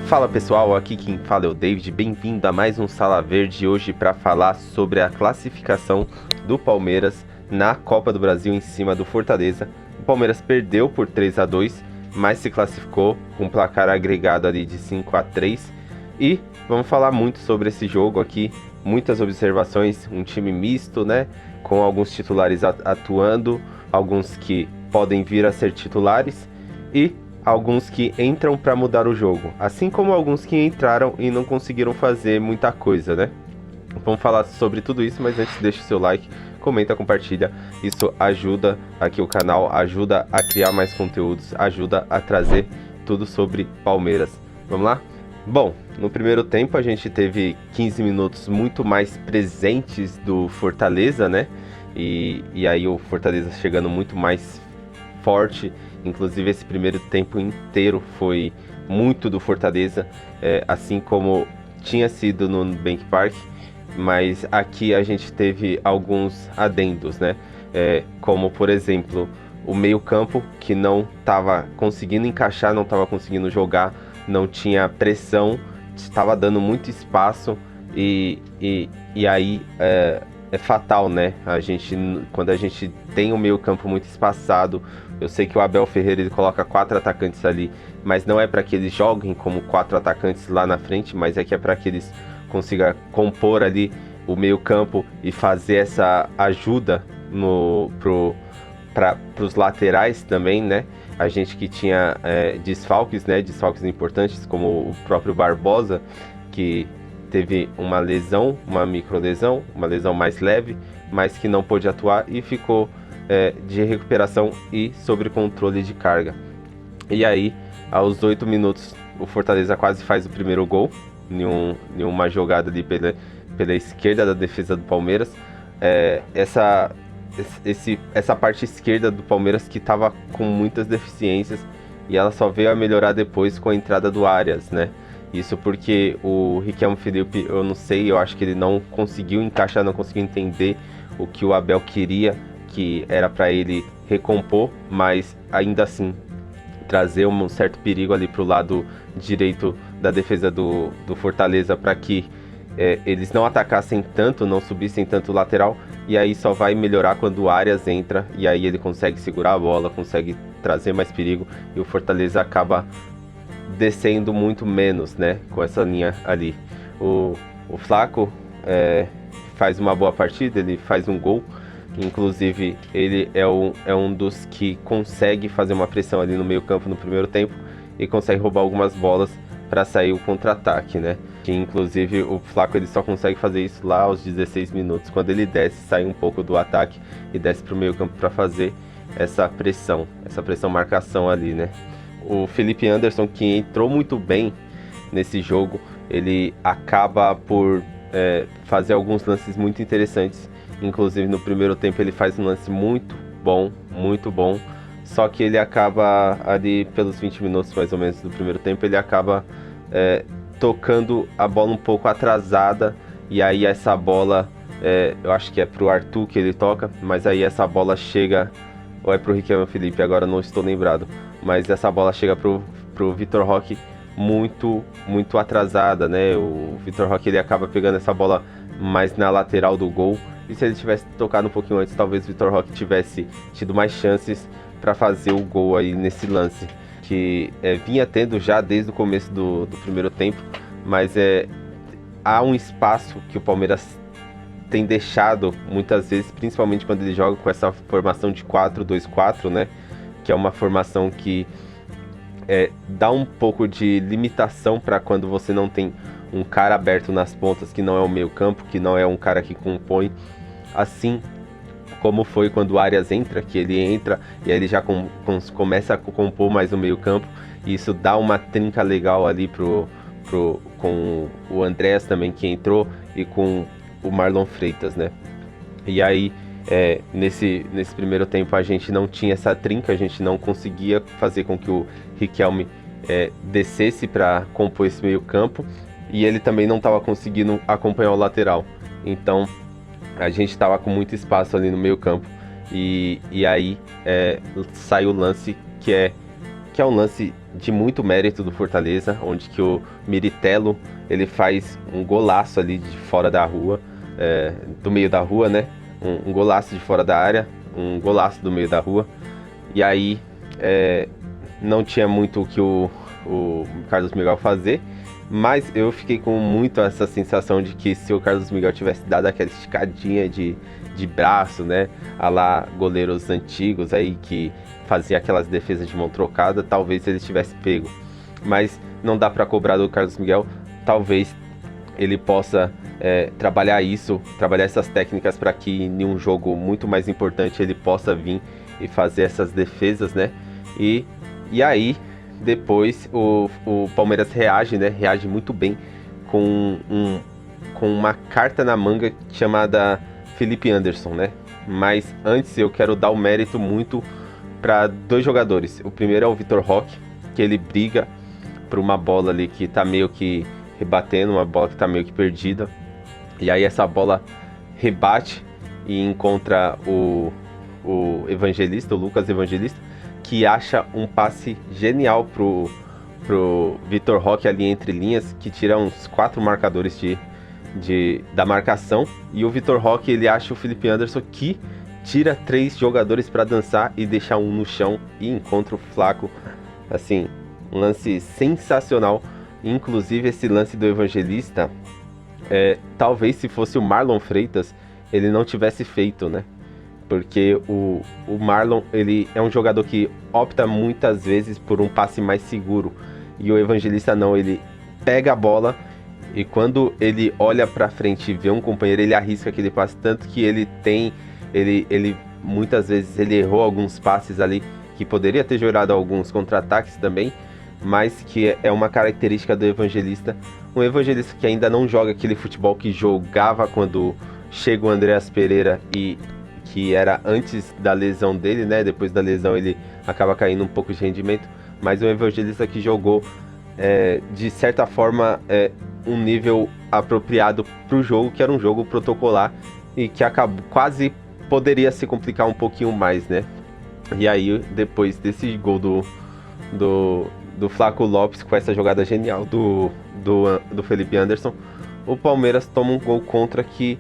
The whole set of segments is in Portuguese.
Fala pessoal, aqui quem fala é o David, bem-vindo a mais um Sala Verde hoje para falar sobre a classificação do Palmeiras na Copa do Brasil em cima do Fortaleza. O Palmeiras perdeu por 3-2, mas se classificou com um placar agregado ali de 5-3 e vamos falar muito sobre esse jogo aqui, muitas observações, um time misto, né, com alguns titulares atuando, alguns que podem vir a ser titulares e alguns que entram para mudar o jogo, assim como alguns que entraram e não conseguiram fazer muita coisa, né? Vamos falar sobre tudo isso, mas antes deixa o seu like, comenta, compartilha. Isso ajuda aqui o canal, ajuda a criar mais conteúdos, ajuda a trazer tudo sobre Palmeiras. Vamos lá? Bom, no primeiro tempo a gente teve 15 minutos muito mais presentes do Fortaleza, né? E aí o Fortaleza chegando muito mais forte. Inclusive esse primeiro tempo inteiro foi muito do Fortaleza, assim como tinha sido no Nubank Park, mas aqui a gente teve alguns adendos, né? Como por exemplo o meio-campo que não estava conseguindo encaixar, não estava conseguindo jogar, não tinha pressão, estava dando muito espaço e aí é fatal, né? Quando a gente tem um meio-campo muito espaçado. Eu sei que o Abel Ferreira ele coloca 4 atacantes ali, mas não é para que eles joguem como 4 atacantes lá na frente, mas é que é para que eles consigam compor ali o meio-campo e fazer essa ajuda para os laterais também, né? A gente que tinha desfalques, né? Desfalques importantes, como o próprio Barbosa, que teve uma lesão, uma microlesão, uma lesão mais leve, mas que não pôde atuar e ficou de recuperação e sobre controle de carga. E aí, aos 8 minutos, o Fortaleza quase faz o primeiro gol, em uma jogada ali pela esquerda da defesa do Palmeiras. Essa parte esquerda do Palmeiras que estava com muitas deficiências e ela só veio a melhorar depois com a entrada do Arias, né? Isso porque o Riquelme Felipe, eu não sei, eu acho que ele não conseguiu encaixar, não conseguiu entender o que o Abel queria, que era para ele recompor, mas ainda assim trazer um certo perigo ali para o lado direito da defesa do Fortaleza, para que eles não atacassem tanto, não subissem tanto o lateral, e aí só vai melhorar quando o Arias entra, e aí ele consegue segurar a bola, consegue trazer mais perigo, e o Fortaleza acaba descendo muito menos, né, com essa linha ali. O Flaco faz uma boa partida, ele faz um gol. Inclusive, ele é um dos que consegue fazer uma pressão ali no meio campo no primeiro tempo e consegue roubar algumas bolas para sair o contra-ataque, né? Que inclusive o Flaco ele só consegue fazer isso lá aos 16 minutos, quando ele desce, sai um pouco do ataque e desce para o meio campo para fazer essa pressão marcação ali, né? O Felipe Anderson, que entrou muito bem nesse jogo, ele acaba por fazer alguns lances muito interessantes. Inclusive no primeiro tempo ele faz um lance muito bom, só que ele acaba ali pelos 20 minutos mais ou menos do primeiro tempo, ele acaba tocando a bola um pouco atrasada, e aí essa bola, eu acho que é pro Arthur que ele toca, mas aí essa bola chega, ou é pro Riquelme Felipe, agora não estou lembrado, mas essa bola chega pro Vitor Roque muito atrasada, né? O Vitor Roque ele acaba pegando essa bola mais na lateral do gol. E se ele tivesse tocado um pouquinho antes, talvez o Vitor Roque tivesse tido mais chances para fazer o gol aí nesse lance, que vinha tendo já desde o começo do primeiro tempo, mas há um espaço que o Palmeiras tem deixado muitas vezes, principalmente quando ele joga com essa formação de 4-2-4, né? Que é uma formação que dá um pouco de limitação para quando você não tem um cara aberto nas pontas, que não é o meio campo, que não é um cara que compõe, assim como foi quando o Arias entra, que ele entra e aí ele já começa a compor mais o meio campo, e isso dá uma trinca legal ali com o Andrés também que entrou, e com o Marlon Freitas, né? E aí nesse primeiro tempo a gente não tinha essa trinca, a gente não conseguia fazer com que o Riquelme descesse para compor esse meio campo, e ele também não estava conseguindo acompanhar o lateral. Então a gente estava com muito espaço ali no meio campo, e aí sai o lance que que é um lance de muito mérito do Fortaleza, onde que o Miritello, ele faz um golaço ali de fora da rua, do meio da rua, né? Um golaço de fora da área, um golaço do meio da rua. E aí não tinha muito o que o Carlos Miguel fazer, mas eu fiquei com muito essa sensação de que se o Carlos Miguel tivesse dado aquela esticadinha de braço, né, a lá goleiros antigos aí que fazia aquelas defesas de mão trocada, talvez ele tivesse pego. Mas não dá para cobrar do Carlos Miguel. Talvez ele possa trabalhar essas técnicas para que em um jogo muito mais importante ele possa vir e fazer essas defesas, né? E aí depois o Palmeiras reage, né? Reage muito bem com uma carta na manga chamada Felipe Anderson, né? Mas antes eu quero dar o mérito muito para 2 jogadores. O primeiro é o Vitor Roque, que ele briga por uma bola ali que tá meio que rebatendo, uma bola que tá meio que perdida. E aí essa bola rebate e encontra o Evangelista, o Lucas Evangelista, que acha um passe genial pro Vitor Roque ali entre linhas, que tira uns 4 marcadores da marcação. E o Vitor Roque, ele acha o Felipe Anderson, que tira 3 jogadores para dançar e deixa um no chão e encontra o Flaco. Assim, um lance sensacional. Inclusive esse lance do Evangelista, talvez se fosse o Marlon Freitas, ele não tivesse feito, né? Porque o Marlon, ele é um jogador que opta muitas vezes por um passe mais seguro. E o Evangelista não, ele pega a bola e quando ele olha para frente e vê um companheiro, ele arrisca aquele passe. Tanto que ele muitas vezes ele errou alguns passes ali, que poderia ter gerado alguns contra-ataques também, mas que é uma característica do Evangelista. Um Evangelista que ainda não joga aquele futebol que jogava quando chega o Andreas Pereira, e que era antes da lesão dele, né? Depois da lesão ele acaba caindo um pouco de rendimento, mas um Evangelista que jogou de certa forma um nível apropriado para o jogo, que era um jogo protocolar e que quase poderia se complicar um pouquinho mais, né? E aí depois desse gol do Flaco Lopes, com essa jogada genial do Felipe Anderson, o Palmeiras toma um gol contra que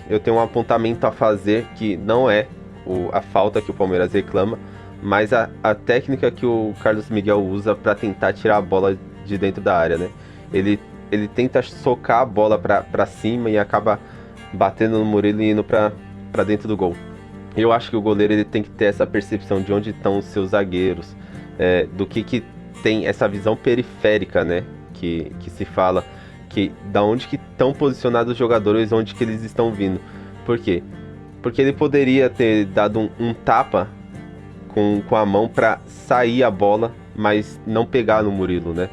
eu tenho um apontamento a fazer, que não é a falta que o Palmeiras reclama, mas a técnica que o Carlos Miguel usa para tentar tirar a bola de dentro da área, né? Ele tenta socar a bola para cima e acaba batendo no Murilo e indo para dentro do gol. Eu acho que o goleiro ele tem que ter essa percepção de onde estão os seus zagueiros, do que tem essa visão periférica, né? Que se fala, que da onde que estão posicionados os jogadores, onde que eles estão vindo. Por quê? Porque ele poderia ter dado um tapa com a mão para sair a bola, mas não pegar no Murilo, né?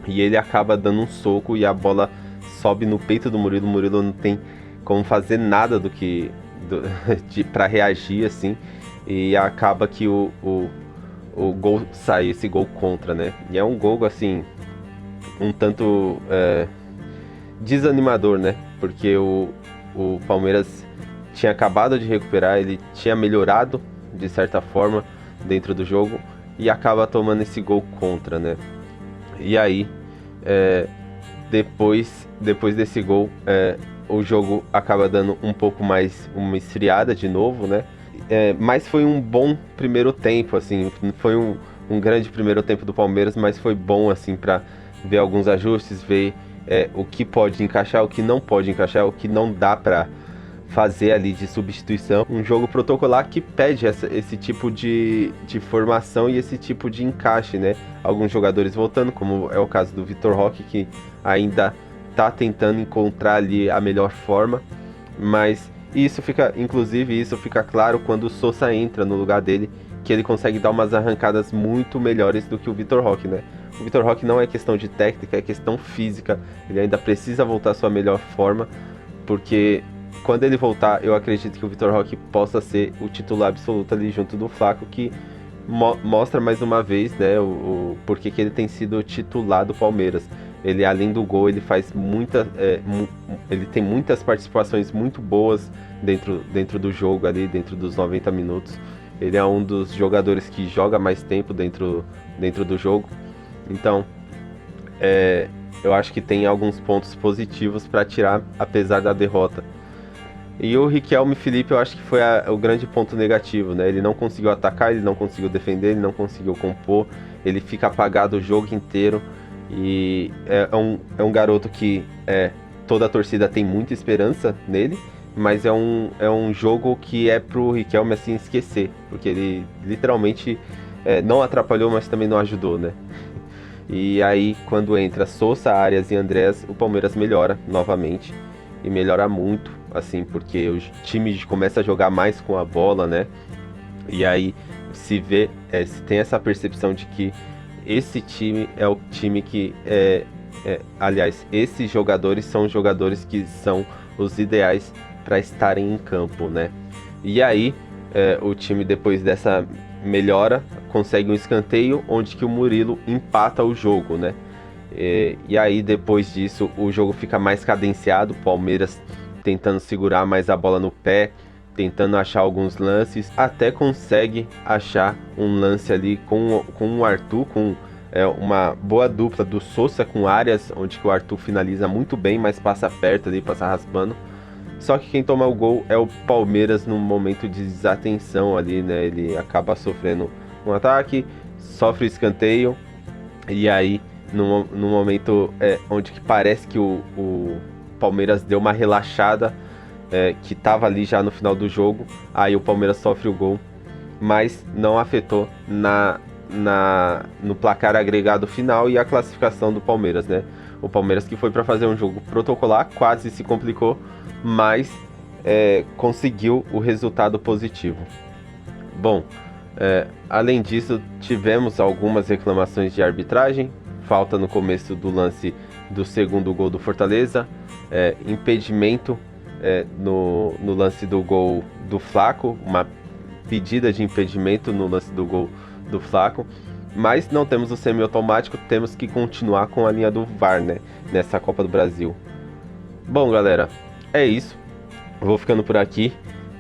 E ele acaba dando um soco e a bola sobe no peito do Murilo. O Murilo não tem como fazer nada para reagir, assim, e acaba que o gol sai, esse gol contra, né? E é um gol, assim, um tanto desanimador, né? Porque o Palmeiras tinha acabado de recuperar, ele tinha melhorado de certa forma dentro do jogo e acaba tomando esse gol contra, né? E aí, depois desse gol, o jogo acaba dando um pouco mais uma esfriada de novo, né? Mas foi um bom primeiro tempo, assim, foi um grande primeiro tempo do Palmeiras, mas foi bom, assim, para ver alguns ajustes, ver o que pode encaixar, o que não pode encaixar, o que não dá para fazer ali de substituição. Um jogo protocolar que pede esse tipo de formação e esse tipo de encaixe, né? Alguns jogadores voltando, como é o caso do Vitor Roque, que ainda tá tentando encontrar ali a melhor forma, mas isso fica claro quando o Sousa entra no lugar dele, que ele consegue dar umas arrancadas muito melhores do que o Vitor Roque, né? O Vitor Roque não é questão de técnica, é questão física. Ele ainda precisa voltar à sua melhor forma, porque quando ele voltar, eu acredito que o Vitor Roque possa ser o titular absoluto ali junto do Flaco, que mostra mais uma vez, né, o porquê que ele tem sido titular do Palmeiras. Ele, além do gol, ele faz ele tem muitas participações muito boas dentro do jogo ali, dentro dos 90 minutos. Ele é um dos jogadores que joga mais tempo dentro do jogo. Então, eu acho que tem alguns pontos positivos para tirar, apesar da derrota. E o Riquelme Felipe, eu acho que foi o grande ponto negativo, né? Ele não conseguiu atacar, ele não conseguiu defender, ele não conseguiu compor, ele fica apagado o jogo inteiro. E é um garoto que toda a torcida tem muita esperança nele, mas é um jogo que é pro Riquelme assim esquecer, porque ele literalmente não atrapalhou, mas também não ajudou, né? E aí, quando entra Sousa, Arias e Andrés, o Palmeiras melhora novamente, e melhora muito, assim, porque o time começa a jogar mais com a bola, né? E aí se vê, se tem essa percepção de que esse time é o time que aliás, esses jogadores são os jogadores que são os ideais para estarem em campo, né? E aí o time, depois dessa melhora, consegue um escanteio onde que o Murilo empata o jogo, né? E aí depois disso o jogo fica mais cadenciado, o Palmeiras tentando segurar mais a bola no pé, tentando achar alguns lances, até consegue achar um lance ali com o Arthur, com uma boa dupla do Sousa com Arias, onde que o Arthur finaliza muito bem, mas passa perto ali, passa raspando. Só que quem toma o gol é o Palmeiras num momento de desatenção ali, né? Ele acaba sofrendo um ataque, sofre o escanteio, e aí no momento onde que parece que o Palmeiras deu uma relaxada, que estava ali já no final do jogo, aí o Palmeiras sofre o gol, mas não afetou no placar agregado final e a classificação do Palmeiras, né? O Palmeiras que foi para fazer um jogo protocolar, quase se complicou, mas conseguiu o resultado positivo. Bom, além disso, tivemos algumas reclamações de arbitragem, falta no começo do lance do segundo gol do Fortaleza, impedimento no lance do gol do Flaco, uma pedida de impedimento no lance do gol do Flaco, mas não temos o semiautomático, temos que continuar com a linha do VAR, né, nessa Copa do Brasil. Bom, galera, é isso. Vou ficando por aqui.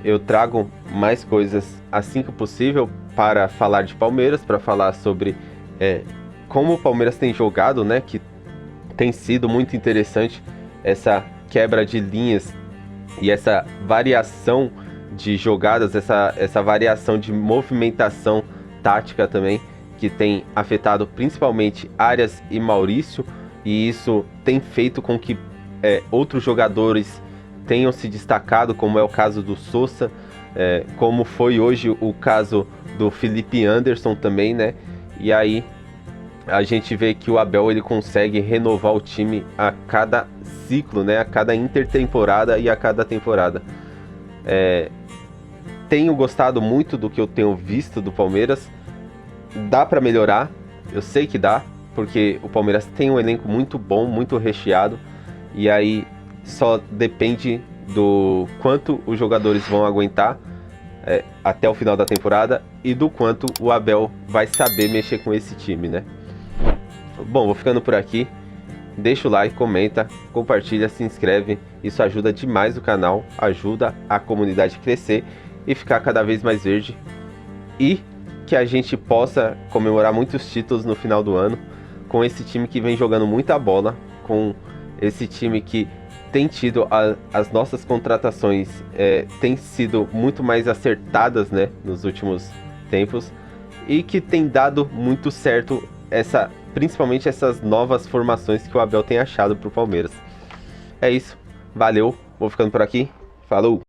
Eu trago mais coisas assim que possível para falar de Palmeiras, para falar sobre como o Palmeiras tem jogado, né, que tem sido muito interessante essa quebra de linhas e essa variação de jogadas, essa variação de movimentação tática também, que tem afetado principalmente Arias e Maurício, e isso tem feito com que outros jogadores tenham se destacado, como é o caso do Sousa, como foi hoje o caso do Felipe Anderson também, né? E aí a gente vê que o Abel ele consegue renovar o time a cada ciclo, né? A cada intertemporada e a cada temporada. Tenho gostado muito do que eu tenho visto do Palmeiras. Dá para melhorar, eu sei que dá, porque o Palmeiras tem um elenco muito bom, muito recheado, e aí só depende do quanto os jogadores vão aguentar até o final da temporada e do quanto o Abel vai saber mexer com esse time, né? Bom, vou ficando por aqui. Deixa o like, comenta, compartilha, se inscreve. Isso ajuda demais o canal, ajuda a comunidade a crescer e ficar cada vez mais verde. E que a gente possa comemorar muitos títulos no final do ano com esse time que vem jogando muita bola, com esse time que tem tido as nossas contratações têm sido muito mais acertadas, né, nos últimos tempos, e que tem dado muito certo principalmente essas novas formações que o Abel tem achado para o Palmeiras. É isso, valeu, vou ficando por aqui, falou!